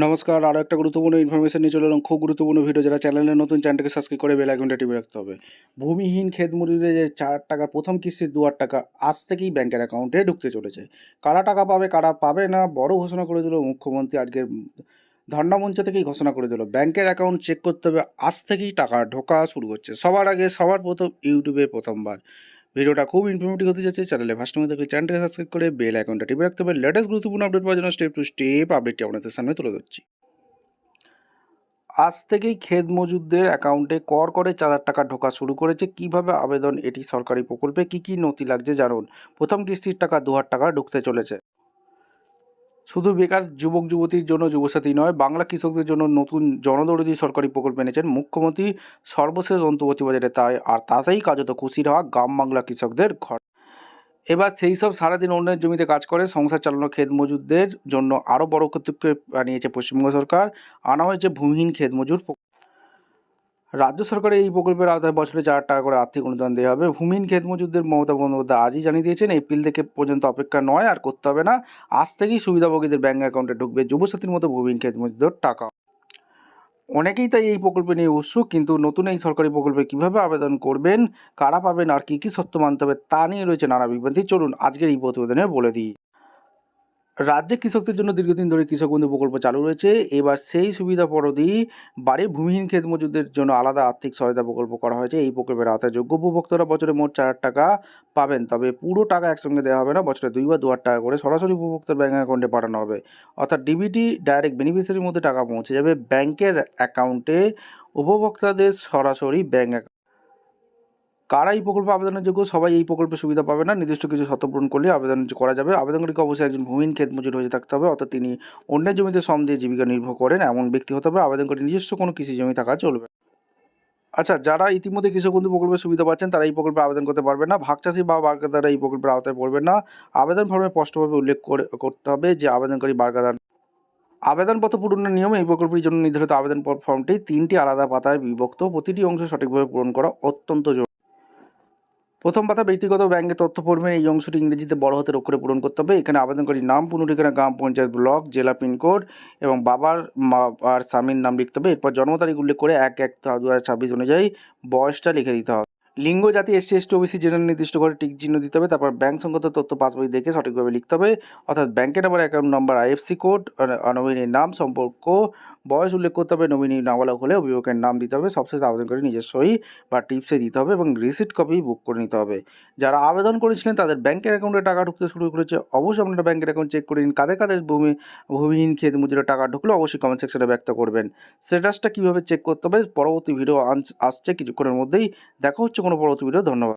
নমস্কার, আরও একটা গুরুত্বপূর্ণ ইনফরমেশন নিয়ে চলে এলাম। খুব গুরুত্বপূর্ণ ভিডিও। যারা চ্যানেলে নতুন, চ্যানেলটাকে সাবস্ক্রাইব করে বেল আইকনটা টিপে রাখতে হবে। ভূমিহীন ক্ষেত মজুরের যে 4 টাকার প্রথম কিস্তির 2,000 টাকা আজ থেকেই ব্যাংকের অ্যাকাউন্টে ঢুকতে চলেছে। কারা টাকা পাবে, কারা পাবে না, বড় ঘোষণা করে দিল মুখ্যমন্ত্রী। আজকের ধর্ণা মঞ্চ থেকেই ঘোষণা করে দিল ব্যাংকের অ্যাকাউন্ট চেক করতে হবে, আজ থেকেই টাকা ঢোকা শুরু হচ্ছে। সবার আগে, সবার প্রথম ইউটিউবে প্রথমবার। ভিডিওটা খুব ইনফরমেটিভ হতে যাচ্ছে। চ্যানেলে ফার্স্ট টাইম দেখলে চ্যানেলটাকে সাবস্ক্রাইব করে বেল আইকনটা টিপে রাখতে হবে। লেটেস্ট গুরুত্বপূর্ণ আপডেট পাওয়ার জন্য স্টেপ টু স্টেপ আপডেটটি আপনাদের সামনে তুলে ধরছি। আজ থেকেই ক্ষেত মজুরদের অ্যাকাউন্টে করে 4,000 টাকা ঢোকা শুরু করেছে। কিভাবে আবেদন, এটি সরকারি প্রকল্পে কী কী নথি লাগছে জানুন। প্রথম কিস্তির টাকা 2,000 টাকা ঢুকতে চলেছে। শুধু বেকার যুবক যুবতীর জন্য যুবসাথী নয়, বাংলা কৃষকদের জন্য নতুন জনদরদি সরকারি প্রকল্প এনেছেন মুখ্যমন্ত্রী সর্বশেষ অন্তর্বর্তী বাজেটে। তাতেই কার্যত খুশির হওয়া গ্রাম বাংলা কৃষকদের ঘর। এবার সেই সব সারাদিন অন্যের জমিতে কাজ করে সংসার চালানো ক্ষেত মজুরদের জন্য আরও বড় পদক্ষেপ নিয়েছে পশ্চিমবঙ্গ সরকার। আনা হয়েছে ভূমিহীন ক্ষেত মজুর। রাজ্য সরকারের এই প্রকল্পের আওতায় বছরে 4 টাকা করে আর্থিক অনুদান দেওয়া হবে। ভূমিহীন ক্ষেত মজুরদের মমতা বন্দ্যোপাধ্যায় আজই জানিয়ে দিয়েছেন, এপ্রিল থেকে পর্যন্ত অপেক্ষা নয়, আর করতে হবে না। আজ থেকেই সুবিধাভোগীদের ব্যাঙ্ক অ্যাকাউন্টে ঢুকবে যুবসাথীর মতো ভূমিহীন ক্ষেত মজুরদের টাকা। অনেকেই তাই এই প্রকল্পে নিয়ে উৎসুক, কিন্তু নতুন এই সরকারি প্রকল্পে কীভাবে আবেদন করবেন, কারা পাবেন, আর কী কী সত্য মানতে হবে তা নিয়ে রয়েছে নানা বিভ্রান্তি। চলুন আজকের এই প্রতিবেদনে বলে দিই। রাজ্যে কৃষকদের জন্য দীর্ঘদিন ধরে কৃষক বন্ধু প্রকল্প চালু রয়েছে। এবার সেই সুবিধা পরদি বাড়ি ভূমিহীন ক্ষেত মজুরদের জন্য আলাদা আর্থিক সহায়তা প্রকল্প করা হয়েছে। এই প্রকল্পের আওতায় যোগ্য উপভোক্তারা বছরে মোট 4,000 টাকা পাবেন। তবে পুরো টাকা একসঙ্গে দেওয়া হবে না, বছরে 2 বা 2,000 টাকা করে সরাসরি উপভোক্তার ব্যাঙ্ক অ্যাকাউন্টে পাঠানো হবে। অর্থাৎ ডিবিটি ডাইরেক্ট বেনিফিশিয়ারির মধ্যে টাকা পৌঁছে যাবে ব্যাংকের অ্যাকাউন্টে, উপভোক্তাদের সরাসরি ব্যাঙ্ক। কারা এই প্রকল্পে আবেদনের যোগ্য? সবাই এই প্রকল্পের সুবিধা পাবে না, নির্দিষ্ট কিছু শর্ত পূরণ করলে আবেদন করা যাবে। আবেদনকারীকে অবশ্যই একজন ভূমিহীন ক্ষেত মজুর হয়ে থাকতে হবে, অর্থাৎ তিনি অন্যের জমিতে শ্রম দিয়ে জীবিকা নির্বাহ করেন এমন ব্যক্তি হতে হবে। আবেদনকারী নিজস্ব কোনো কৃষি জমি থাকা চলবে। আচ্ছা, যারা ইতিমধ্যে কৃষক বন্ধু প্রকল্পের সুবিধা পাচ্ছেন তারা এই প্রকল্পে আবেদন করতে পারবেন না। ভাগচাষী বা বার্গাদাররা এই প্রকল্পের আওতায় পড়বেন না। আবেদন ফর্মে স্পষ্টভাবে উল্লেখ করতে হবে যে আবেদনকারী বার্গাদার। আবেদনপত্র পূরণের নিয়মে এই প্রকল্পের জন্য নির্ধারিত আবেদন ফর্মটি 3টি আলাদা পাতায় বিভক্ত। প্রতিটি অংশ সঠিকভাবে পূরণ করা অত্যন্ত জরুরি। প্রথম পাতা ব্যক্তিগত ব্যাংকের তথ্য পড়বেন। এই অংশটি ইংরেজিতে বড় হাতের অক্ষরে পূরণ করতে হবে। এখানে আবেদনকারীর নাম, পূর্ণ ঠিকানা, গ্রাম পঞ্চায়েত, ব্লক, জেলা, পিনকোড এবং বাবার আর স্বামীর নাম লিখতে হবে। এরপর জন্ম তারিখ উল্লেখ করে 1/1/2026 অনুযায়ী বয়সটা লিখে দিতে হবে। লিঙ্গ, জাতি, এসসি, এসটি, ওবিসি জেনারেল নির্দিষ্ট করে টিক চিহ্ন দিতে হবে। তারপর ব্যাংক সংক্রান্ত তথ্য পাসবই দেখে সঠিকভাবে লিখতে হবে, অর্থাৎ ব্যাংকের number, account number, IFC code, নমিনির নাম, সম্পর্ক, বয়স উল্লেখ করতে হবে। নমিনি নাবালক হলে অভিভাবকের নাম দিতে হবে। সবশেষে আবেদন করে নিজের সই বা টিপসে দিতে হবে এবং রিসিট কপি বুক করে নিতে হবে। যারা আবেদন করেছিলেন তাদের ব্যাংকের অ্যাকাউন্টে টাকা ঢুকতে শুরু করেছে। অবশ্যই আপনারা ব্যাংকের অ্যাকাউন্ট চেক করে নিন। কাদের কাদের ভূমিহীন ক্ষেত মজুরের টাকা ঢুকলো অবশ্যই কমেন্ট সেকশনে ব্যক্ত করবেন। স্ট্যাটাসটা কীভাবে চেক করতে হবে পরবর্তী ভিডিও আসছে কিছুক্ষণের মধ্যেই। দেখা হচ্ছে কোনো পরবর্তী ভিডিও। ধন্যবাদ।